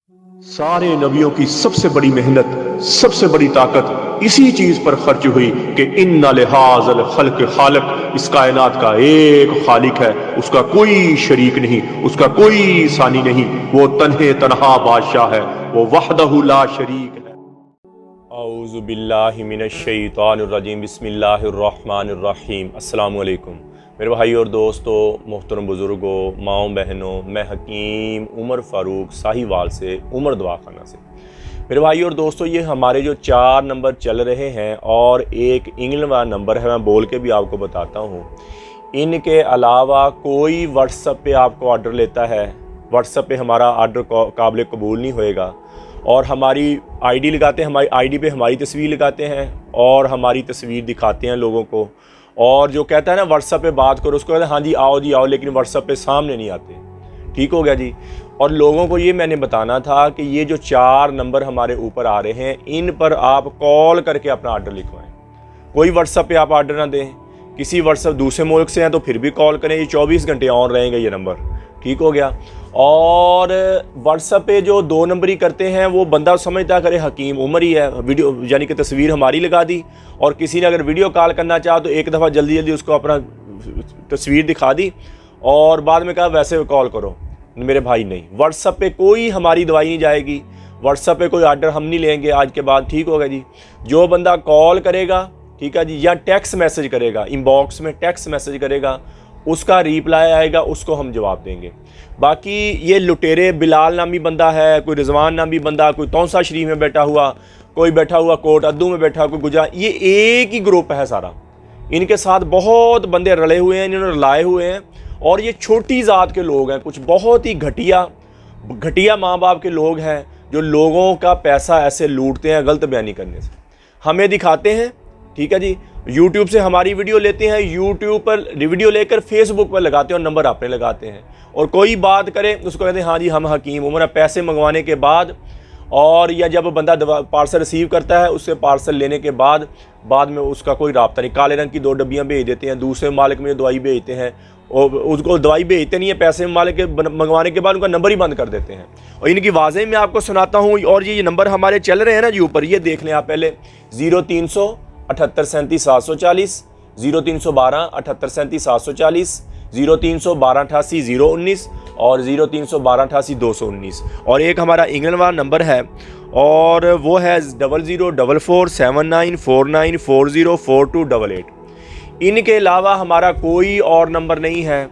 सारे नबियों की सबसे बड़ी मेहनत, सबसे बड़ी ताकत इसी चीज पर खर्च हुई कि इन्ना लिहाज़ल खल्क खालिक, इस कायनात का एक खालिक है, उसका कोई शरीक नहीं, उसका कोई सानी नहीं, वो तन्हे तन्हा बादशाह है, वो वहदहु ला शरीक है। औज़ु बिल्लाहि मिनश शैतानिर रजीम, बिस्मिल्लाहिर रहमानिर रहीम। अस्सलामु अलैकुम मेरे भाई और दोस्तों, मोहतरम बुज़ुर्गों, माओ बहनों, मैं हकीम उमर फ़ारूक साहिवाल से, उमर दवाखाना से। मेरे भाई और दोस्तों, ये हमारे जो 4 नंबर चल रहे हैं और एक इंग्लैंड वाला नंबर है, मैं बोल के भी आपको बताता हूँ। इनके अलावा कोई व्हाट्सएप पे आपको ऑर्डर लेता है, व्हाट्सएप पे हमारा ऑर्डर काबिल कबूल नहीं होएगा। और हमारी आईडी लगाते हैं, हमारी आईडी पे हमारी तस्वीर लगाते हैं और हमारी तस्वीर दिखाते हैं लोगों को। और जो कहता है ना व्हाट्सएप पे बात करो, उसको कहते हैं हाँ जी आओ जी आओ, लेकिन व्हाट्सएप पे सामने नहीं आते। ठीक हो गया जी। और लोगों को ये मैंने बताना था कि ये जो 4 नंबर हमारे ऊपर आ रहे हैं, इन पर आप कॉल करके अपना ऑर्डर लिखवाएं। कोई व्हाट्सएप पे आप ऑर्डर ना दें। किसी व्हाट्सएप दूसरे मुल्क से हैं तो फिर भी कॉल करें, ये 24 घंटे ऑन रहेंगे ये नंबर। ठीक हो गया। और व्हाट्सएप पे जो 2 नंबरी करते हैं वो बंदा समझता करे हकीम उमर ही है, वीडियो यानी कि तस्वीर हमारी लगा दी, और किसी ने अगर वीडियो कॉल करना चाहा तो एक दफ़ा जल्दी जल्दी उसको अपना तस्वीर दिखा दी और बाद में कहा वैसे कॉल करो। मेरे भाई नहीं, व्हाट्सएप पे कोई हमारी दवाई नहीं जाएगी, व्हाट्सएप पे कोई ऑर्डर हम नहीं लेंगे आज के बाद। ठीक होगा जी। जो बंदा कॉल करेगा, ठीक है जी, या टेक्स्ट मैसेज करेगा, इनबॉक्स में टेक्स्ट मैसेज करेगा, उसका रिप्लाई आएगा, उसको हम जवाब देंगे। बाकी ये लुटेरे बिलाल नामी बंदा है, कोई रिजवान नामी बंदा, कोई तौसा शरीफ में बैठा हुआ, कोई बैठा हुआ कोट अद्दू में बैठा, कोई गुजरात, ये एक ही ग्रुप है सारा। इनके साथ बहुत बंदे रले हुए हैं, इन्होंने लाए हुए हैं। और ये छोटी ज़ात के लोग हैं, कुछ बहुत ही घटिया माँ बाप के लोग हैं जो लोगों का पैसा ऐसे लूटते हैं गलत बयानी करने से। हमें दिखाते हैं, ठीक है जी, यूट्यूब से हमारी वीडियो लेते हैं, यूट्यूब पर वीडियो लेकर फेसबुक पर लगाते हैं और नंबर अपने लगाते हैं। और कोई बात करे उसको कहते हैं हाँ जी हम हकीम उमर। पैसे मंगवाने के बाद और या जब बंदा पार्सल रिसीव करता है, उससे पार्सल लेने के बाद में उसका कोई राब्ता नहीं। काले रंग की 2 डब्बियाँ भेज देते हैं, दूसरे मालिक में दवाई भेजते हैं और उसको दवाई भेजते नहीं है, पैसे मालिक के मंगवाने के बाद उनका नंबर ही बंद कर देते हैं। और इनकी वाज़ें मैं आपको सुनाता हूँ। और ये नंबर हमारे चल रहे हैं ना जी ऊपर, ये देख लें आप पहले। 0300 78 37 740, 0312 78 37 740, 0312 88 019 और 0312 88 219। और एक हमारा इंग्लैंड वाला नंबर है और वो है 0044 79 49 40 4288। इनके अलावा हमारा कोई और नंबर नहीं है।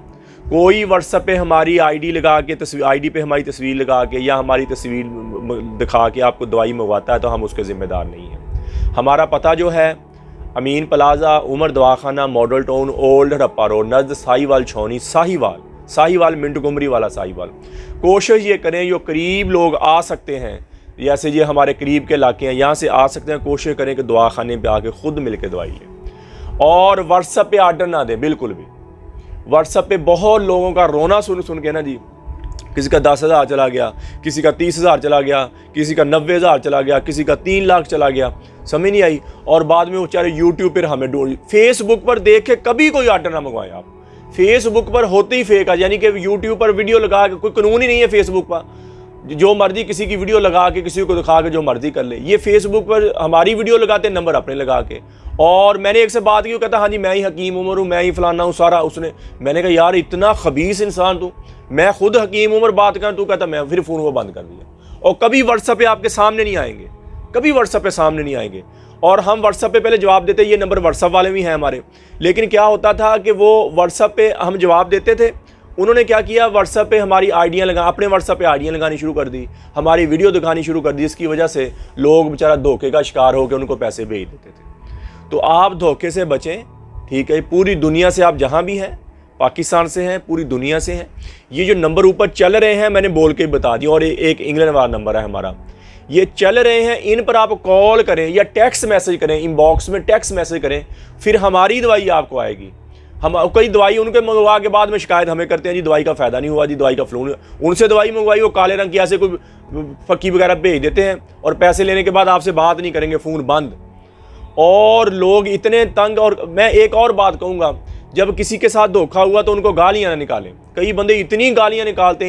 कोई व्हाट्सएप पे हमारी आईडी लगा के आईडी पे हमारी तस्वीर लगा के या हमारी तस्वीर दिखा के आपको दवाई मंगवाता है तो हम उसके ज़िम्मेदार नहीं हैं। हमारा पता जो है अमीन प्लाजा, उमर दवाखाना, model town, old Harappa road, नज़द साहिवाल छौनी, साहिवाल मिंटगुमरी वाला साहिवाल। कोशिश ये करें जो करीब लोग आ सकते हैं, जैसे ये हमारे करीब के इलाके हैं, यहाँ से आ सकते हैं, कोशिश करें कि दवाखाने पे आके खुद मिल के दवाई लें। और व्हाट्सएप पे ऑर्डर ना दें बिल्कुल भी। व्हाट्सएप पे बहुत लोगों का रोना सुन के ना जी, किसी का 10,000 चला गया, किसी का 30,000 चला गया, किसी का 90,000 चला गया, किसी का 3 लाख चला गया, समझ नहीं आई। और बाद में वो बेचारे यूट्यूब पर हमें ढूंढ, फेसबुक पर देख के कभी कोई ऑर्डर ना मंगवाएं आप। फेसबुक पर होते ही फेक है, यानी कि यूट्यूब पर वीडियो लगा के, कोई कानून ही नहीं है फेसबुक पर, जो मर्जी किसी की वीडियो लगा के किसी को दिखा के जो मर्जी कर ले। ये फेसबुक पर हमारी वीडियो लगाते हैं, नंबर अपने लगा के। और मैंने एक से बात की, कहता हाँ जी मैं ही हकीम उमर हूँ, मैं ही फलाना हूँ सारा। मैंने कहा यार इतना खबीस इंसान तू, मैं खुद हकीम उमर बात कर, तू कहता मैं, फिर फ़ोन वो बंद कर दिया। और कभी व्हाट्सएप पे आपके सामने नहीं आएंगे, कभी व्हाट्सएप पे सामने नहीं आएंगे। और हम व्हाट्सएप पे पहले जवाब देते, ये नंबर व्हाट्सएप वाले भी हैं हमारे। लेकिन क्या होता था कि वो व्हाट्सएप पे हम जवाब देते थे, उन्होंने क्या किया, व्हाट्सएप पे हमारी आईडियाँ अपने व्हाट्सएप पे आईडियाँ लगानी शुरू कर दी, हमारी वीडियो दिखानी शुरू कर दी, जिसकी वजह से लोग बेचारा धोखे का शिकार होकर उनको पैसे भेज देते थे। तो आप धोखे से बचें, ठीक है। पूरी दुनिया से आप जहाँ भी हैं, पाकिस्तान से हैं, पूरी दुनिया से हैं, ये जो नंबर ऊपर चल रहे हैं मैंने बोल के बता दिया। और एक इंग्लैंड वाला नंबर है हमारा, ये चल रहे हैं, इन पर आप कॉल करें या टेक्स्ट मैसेज करें, इनबॉक्स में टेक्स्ट मैसेज करें, फिर हमारी दवाई आपको आएगी। हम कई दवाई उनके मंगवा के बाद में शिकायत हमें करते हैं जी दवाई का फ़ायदा नहीं हुआ, जी दवाई का फ्लू नहीं। उनसे दवाई मंगवाई, वो काले रंग की ऐसे कोई फक्की वगैरह भेज देते हैं और पैसे लेने के बाद आपसे बात नहीं करेंगे, फ़ोन बंद। और लोग इतने तंग। और मैं एक और बात कहूँगा, जब किसी के साथ धोखा हुआ तो उनको गालियाँ ना निकालें। कई बंदे इतनी गालियाँ निकालते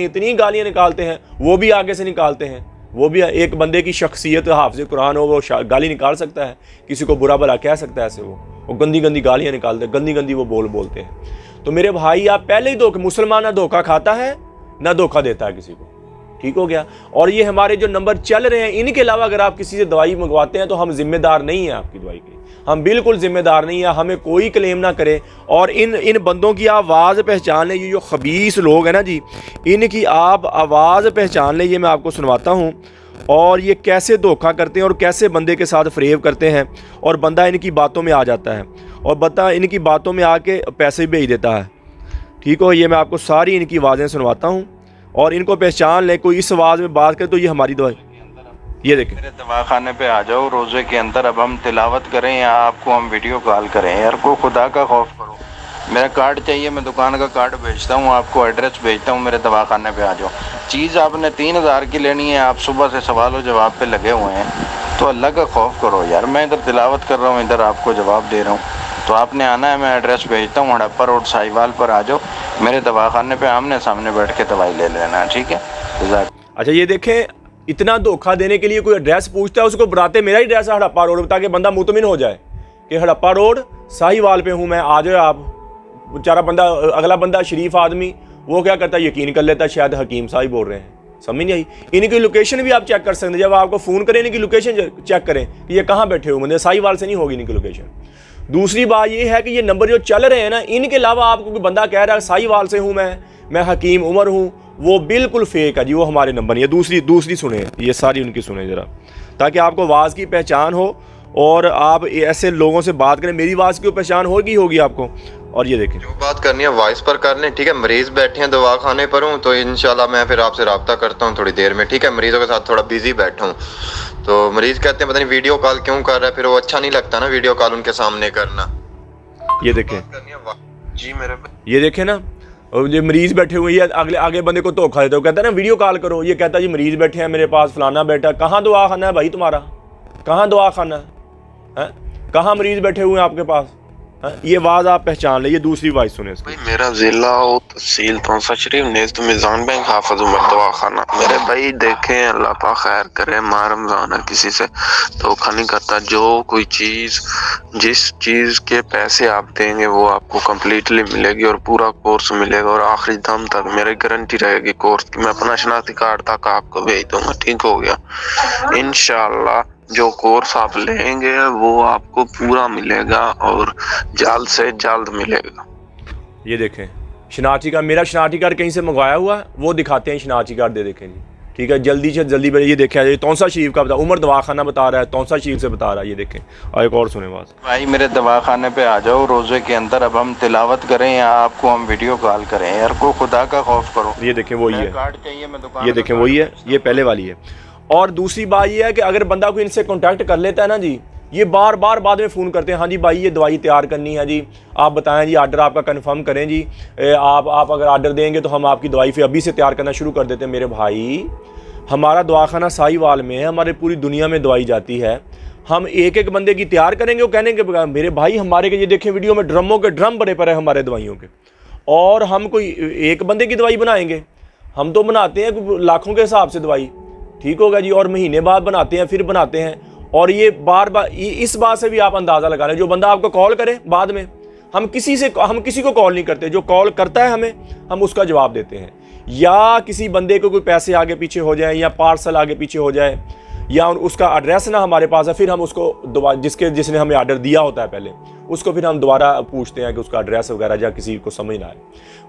हैं, वो भी आगे से निकालते हैं। वो भी एक बंदे की शख्सियत हाफ़िज़ कुरान हो, वो गाली निकाल सकता है, किसी को बुरा भला कह सकता है, ऐसे वो गंदी गंदी गालियाँ निकालते हैं, गंदी गंदी वो बोलते हैं। तो मेरे भाई आप पहले ही मुसलमान ना धोखा खाता है ना धोखा देता है किसी को, ठीक हो गया। और ये हमारे जो नंबर चल रहे हैं, इनके अलावा अगर आप किसी से दवाई मंगवाते हैं तो हम जिम्मेदार नहीं हैं आपकी दवाई की, हम बिल्कुल जिम्मेदार नहीं है, हमें कोई क्लेम ना करे। और इन बंदों की आवाज़ पहचान लें, ये जो खबीस लोग हैं ना जी, इनकी आप आवाज़ पहचान लें, ये मैं आपको सुनवाता हूँ। और ये कैसे धोखा करते हैं और कैसे बंदे के साथ फ्रेब करते हैं, और बंदा इनकी बातों में आ जाता है और बंदा इनकी बातों में आके पैसे भेज देता है, ठीक हो। ये मैं आपको सारी इनकी आवाज़ें सुनवाता हूँ और इनको पहचान लें। कोई इस आवाज़ में बात करे तो ये हमारी दवाई, ये देखें। मेरे दवाखाने पे आ जाओ रोज़े के अंदर, अब हम तिलावत करें या आपको हम वीडियो कॉल करें, यार को खुदा का खौफ करो। मेरा कार्ड चाहिए, मैं दुकान का कार्ड भेजता हूँ, आपको एड्रेस भेजता हूँ, मेरे दवाखाने पे आ जाओ। चीज़ आपने 3000 की लेनी है, आप सुबह से सवाल जवाब पे लगे हुए हैं, तो अल्लाह का खौफ करो यार। मैं इधर तिलावत कर रहा हूँ, इधर आपको जवाब दे रहा हूँ, तो आपने आना है। मैं एड्रेस भेजता हूँ, हड़प्पा रोड साहिवाल पर आ जाओ, मेरे दवाखाने पे आमने सामने बैठ के दवाई ले लेना, ठीक है। अच्छा ये देखें, इतना धोखा देने के लिए कोई एड्रेस पूछता है, उसको बुलाते मेरा ही एड्रेस है हड़प्पा रोड, ताकि बंदा मुतमिन हो जाए कि हड़प्पा रोड साहिवाल पे हूँ मैं, आ जाए आप। बेचारा बंदा, अगला बंदा शरीफ आदमी, वो क्या करता है, यकीन कर लेता है शायद हकीम साहब बोल रहे हैं, समझ नहीं आई। इनकी लोकेशन भी आप चेक कर सकते हैं, जब आपको फ़ोन करें इनकी लोकेशन चेक करें कि ये कहाँ बैठे हुए, मतलब साहिवाल से नहीं होगी इनकी लोकेशन। दूसरी बात ये है कि ये नंबर जो चल रहे हैं ना, इनके अलावा आपको कोई बंदा कह रहा है साहिवाल से हूँ मैं हकीम उमर हूँ, वो बिल्कुल फेक है जी, वो हमारे नंबर नहीं है। दूसरी सुने, ये सारी उनकी सुने ज़रा, ताकि आपको आवाज़ की पहचान हो और आप ऐसे लोगों से बात करें। मेरी आवाज़ की पहचान होगी आपको। और ये देखें, जो बात करनी है वॉइस पर कर लें, ठीक है। मरीज बैठे हैं दवाखाने पर हूँ, तो इंशाल्लाह मैं फिर आपसे रब्ता करता हूँ थोड़ी देर में, ठीक है। मरीजों के साथ थोड़ा बिजी बैठा हूँ, तो मरीज कहते हैं पता नहीं वीडियो कॉल क्यों कर रहा है, फिर वो अच्छा नहीं लगता ना वीडियो कॉल उनके सामने करना। ये देखें जी, मेरे ये देखें ना, ये मरीज बैठे हुए हैं, आगे बंदे को धोखा देते हो, कहता है ना वीडियो कॉल करो, ये कहता है जी मरीज बैठे हैं मेरे पास, फलाना बैठा। कहाँ दवा खाना है भाई तुम्हारा, कहाँ दवा खाना है, कहाँ मरीज बैठे हुए हैं आपके पास, ये आवाज़ आप पहचान ले। ये दूसरी वॉइस सुने भाई, मेरा जिला और तहसील तौसा शरीफ नेज़ मिजान बैंक हाफिज उमर दवाखाना। मेरे भाई देखें, अल्लाह पाक खैर करे, माह रमजान है, किसी से धोखा नहीं करता। जो कोई चीज़, जिस चीज़ के पैसे आप देंगे वो आपको कम्प्लीटली मिलेगी और पूरा कोर्स मिलेगा और आखिरी दम तक मेरी गारंटी रहेगी कोर्स की। मैं अपना शनाख्ती कार्ड तक आपको भेज दूंगा, ठीक हो गया। इंशाल्लाह जो कोर्स आप लेंगे वो आपको पूरा मिलेगा और जल्द से जल्द मिलेगा। ये देखें शनाख्ती कार्ड, मेरा शनाख्ती कार्ड कहीं से मंगवाया हुआ है, वो दिखाते हैं शनाख्ती कार्ड दे देखें जी, ठीक है। जल्दी से जल्दी ये देखा जाए, तौसा शरीफ का बता, उमर दवाखाना बता रहा है, तौसा शरीफ से बता रहा है। ये देखें, और एक और सुने बात। भाई मेरे दवाखाने पे आ जाओ रोज़े के अंदर, अब हम तिलावत करें या आपको हम वीडियो कॉल करें, यार को खुदा का खौफ करो। ये देखें वही है, कार्ड चाहिए, मैं दुकान ये देखें वही है, ये पहले वाली है। और दूसरी बात ये है कि अगर बंदा कोई इनसे कॉन्टैक्ट कर लेता है ना जी, ये बार बार बाद में फ़ोन करते हैं, हाँ जी भाई ये दवाई तैयार करनी है जी, आप बताएं जी, आर्डर आपका कंफर्म करें जी, आप अगर आर्डर देंगे तो हम आपकी दवाई फिर अभी से तैयार करना शुरू कर देते हैं। मेरे भाई, हमारा दवाखाना साहिवाल में है, हमारे पूरी दुनिया में दवाई जाती है, हम एक एक बंदे की तैयार करेंगे, वो कहने के मेरे भाई हमारे के ये देखें वीडियो में ड्रमों के ड्रम भरे पड़े हमारे दवाइयों के, और हम कोई एक बंदे की दवाई बनाएंगे? हम तो बनाते हैं लाखों के हिसाब से दवाई, ठीक होगा जी, और महीने बाद बनाते हैं, फिर बनाते हैं। और ये बार बार इस बात से भी आप अंदाज़ा लगा लें, जो बंदा आपको कॉल करे बाद में, हम किसी को कॉल नहीं करते, जो कॉल करता है हमें, हम उसका जवाब देते हैं। या किसी बंदे को कोई पैसे आगे पीछे हो जाए या पार्सल आगे पीछे हो जाए या उसका एड्रेस ना हमारे पास है, फिर हम उसको दोबारा जिसने हमें ऑर्डर दिया होता है पहले, उसको फिर हम दोबारा पूछते हैं कि उसका एड्रेस वगैरह, या किसी को समझ ना आए।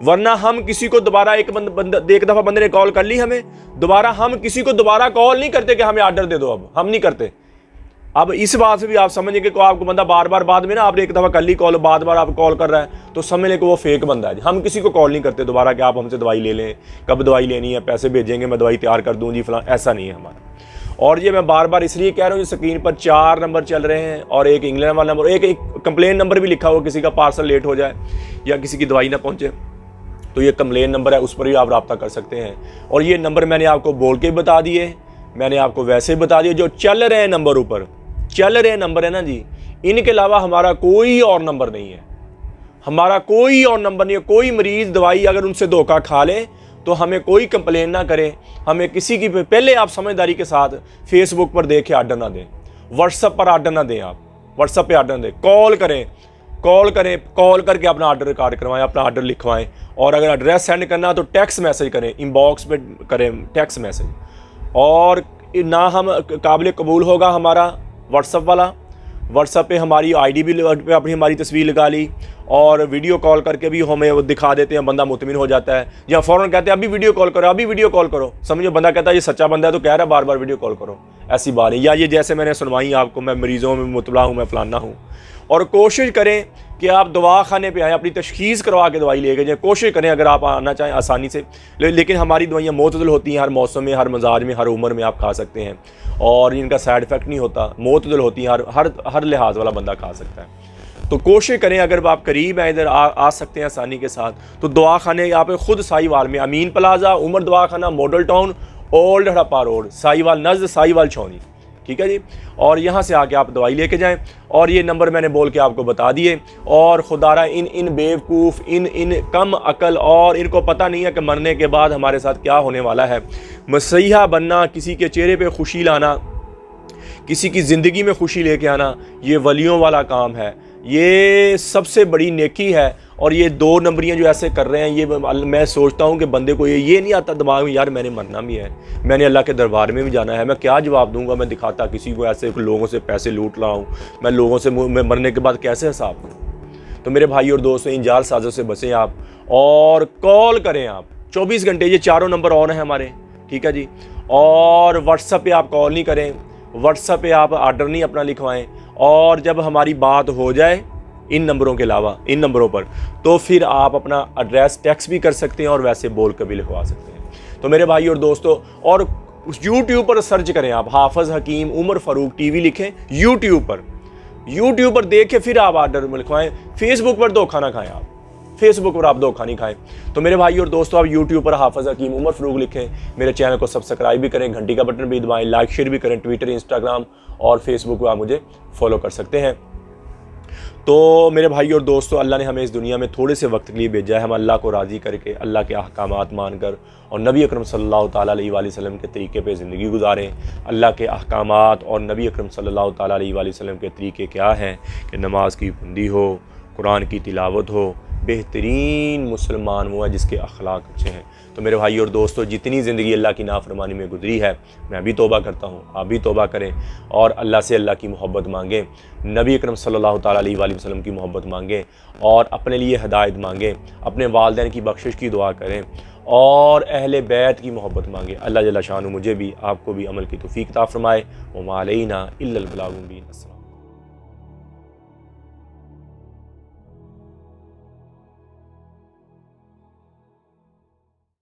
वरना हम किसी को दोबारा एक दफ़ा बंदे ने कॉल कर ली हमें, दोबारा हम किसी को दोबारा कॉल नहीं करते कि हमें ऑर्डर दे दो, अब हम नहीं करते। अब इस बात से भी आप समझेंगे कि आपको बंदा बार बार बाद में ना, आपने एक दफ़ा कर ली कॉल, बार बार आप कॉल कर रहा है, तो समझ लें कि वो फेक बंदा है। हम किसी को कॉल नहीं करते दोबारा कि आप हमसे दवाई ले लें, कब दवाई लेनी है, पैसे भेजेंगे, मैं दवाई तैयार कर दूँ जी फलां, ऐसा नहीं है हमारा। और ये मैं बार बार इसलिए कह रहा हूँ, स्क्रीन पर 4 नंबर चल रहे हैं और एक इंग्लैंड वाला नंबर, एक कंप्लेन नंबर भी लिखा हुआ, किसी का पार्सल लेट हो जाए या किसी की दवाई ना पहुँचे तो ये कंप्लेन नंबर है, उस पर भी आप रब्ता कर सकते हैं। और ये नंबर मैंने आपको बोल के बता दिए, मैंने आपको वैसे ही बता दिए, जो चल रहे हैं नंबर, ऊपर चल रहे नंबर है ना जी, इनके अलावा हमारा कोई और नंबर नहीं है, हमारा कोई और नंबर नहीं है। कोई मरीज़ दवाई अगर उनसे धोखा खा ले, तो हमें कोई कंप्लेन ना करें, हमें किसी की पहले आप समझदारी के साथ फेसबुक पर देख के आर्डर ना दें, व्हाट्सएप पर आर्डर ना दें, आप व्हाट्सएप पे आर्डर दें, कॉल करके अपना आर्डर रिकॉर्ड करवाएं, अपना आर्डर लिखवाएं। और अगर एड्रेस सेंड करना तो टेक्स्ट मैसेज करें, इनबॉक्स पे करें टेक्स्ट मैसेज। और ना हम काबिल कबूल होगा हमारा व्हाट्सएप वाला, व्हाट्सएप पे हमारी आईडी भी पे अपनी हमारी तस्वीर लगा ली और वीडियो कॉल करके भी हमें वो दिखा देते हैं, बंदा मुतमिन हो जाता है। या फ़ौरन कहते हैं अभी वीडियो कॉल करो, अभी वीडियो कॉल करो, समझो बंदा कहता है ये सच्चा बंदा है तो कह रहा है बार बार वीडियो कॉल करो, ऐसी बात है। या ये जैसे मैंने सुनवाई आपको, मैं मरीज़ों में मुतला हूँ, मैं फलाना हूँ। और कोशिश करें कि आप दवा खाने पे आएँ, अपनी तशख़ीस करवा के दवाई लेके जाएँ। कोशिश करें अगर आप आना चाहें आसानी से, लेकिन हमारी दवाइयाँ मोतदल होती हैं, हर मौसम में, हर मजाज में, हर उम्र में आप खा सकते हैं और इनका साइड इफ़ेक्ट नहीं होता, मोतदल होती हैं, हर लिहाज वाला बंदा खा सकता है। तो कोशिश करें अगर आप करीब हैं, इधर आ सकते हैं आसानी के साथ, तो दवा खाने यहाँ पे खुद साहिवाल में अमीन प्लाजा, उमर दवा खाना, model town, old Harappa road, Sahiwal नज़द साहिवाल छौनी, ठीक है जी। और यहाँ से आके आप दवाई लेके जाएं। और ये नंबर मैंने बोल के आपको बता दिए। और खुदारा इन बेवकूफ़, इन कम अकल, और इनको पता नहीं है कि मरने के बाद हमारे साथ क्या होने वाला है। मसीहा बनना, किसी के चेहरे पे खुशी लाना, किसी की ज़िंदगी में खुशी लेके आना, ये वलियों वाला काम है, ये सबसे बड़ी नेकी है। और ये 2 नंबरियाँ जो ऐसे कर रहे हैं, ये मैं सोचता हूँ कि बंदे को ये नहीं आता दिमाग में, यार मैंने मरना भी है, मैंने अल्लाह के दरबार में भी जाना है, मैं क्या जवाब दूंगा, मैं दिखाता किसी को ऐसे लोगों से पैसे लूट रहा हूँ, मैं लोगों से मैं मरने के बाद कैसे हिसाब दूँ। तो मेरे भाई और दोस्तों, इन जाल साजों से बचें आप, और कॉल करें आप 24 घंटे, ये 4 नंबर ऑन है हमारे, ठीक है जी। और व्हाट्सएप पे आप कॉल नहीं करें, व्हाट्सएप पे आप आर्डर नहीं अपना लिखवाएं। और जब हमारी बात हो जाए इन नंबरों के अलावा, इन नंबरों पर, तो फिर आप अपना एड्रेस टेक्स्ट भी कर सकते हैं और वैसे बोल कर भी लिखवा सकते हैं। तो मेरे भाई और दोस्तों, और यूट्यूब पर सर्च करें आप, हाफिज़ हकीम उमर फ़ारूक टीवी लिखें यूट्यूब पर देख के फिर आप आर्डर में लिखवाएं। फेसबुक पर धोखा ना खाएं, आप फेसबुक पर आप धोखा नहीं खाएं। तो मेरे भाई और दोस्तों, आप यूट्यूब पर हाफिज़ हकीम उमर फ़ारूक लिखें, मेरे चैनल को सब्सक्राइब भी करें, घंटी का बटन भी दबाएं, लाइक शेयर भी करें, ट्विटर, इंस्टाग्राम और फेसबुक पर आप मुझे फॉलो कर सकते हैं। तो मेरे भाई और दोस्तों, अल्लाह ने हमें इस दुनिया में थोड़े से वक्त के लिए भेजा है, हम अल्लाह को राज़ी करके, अल्लाह के अहकामात मानकर और नबी अकरम सल्लल्लाहु ताला अलैहि वसल्लम के तरीके पे ज़िंदगी गुजारें। अल्लाह के अहकामात और नबी अकरम सल्लल्लाहु ताला अलैहि वसल्लम के तरीके क्या हैं कि नमाज की पाबंदी हो, कुरान की तिलावत हो, बेहतरीन मुसलमान वो है जिसके अखलाक अच्छे हैं। तो मेरे भाई और दोस्तों, जितनी ज़िंदगी अल्लाह की नाफरमानी में गुजरी है, मैं भी तौबा करता हूँ, आप भी तौबा करें और अल्लाह से अल्लाह की मोहब्बत मांगें, नबी अकरम सल्लल्लाहु ताला अलैहि वसल्लम की मोहब्बत मांगें और अपने लिए हिदायत मांगें, अपने वालिदैन की बख्शिश की दुआ करें और अहले बैत की मोहब्बत मांगें। अल्लाह जल्ल शानु मुझे भी आपको भी अमल की तौफीक अता फरमाए। व मा अलैना इल्लल बलागुल मुबीन।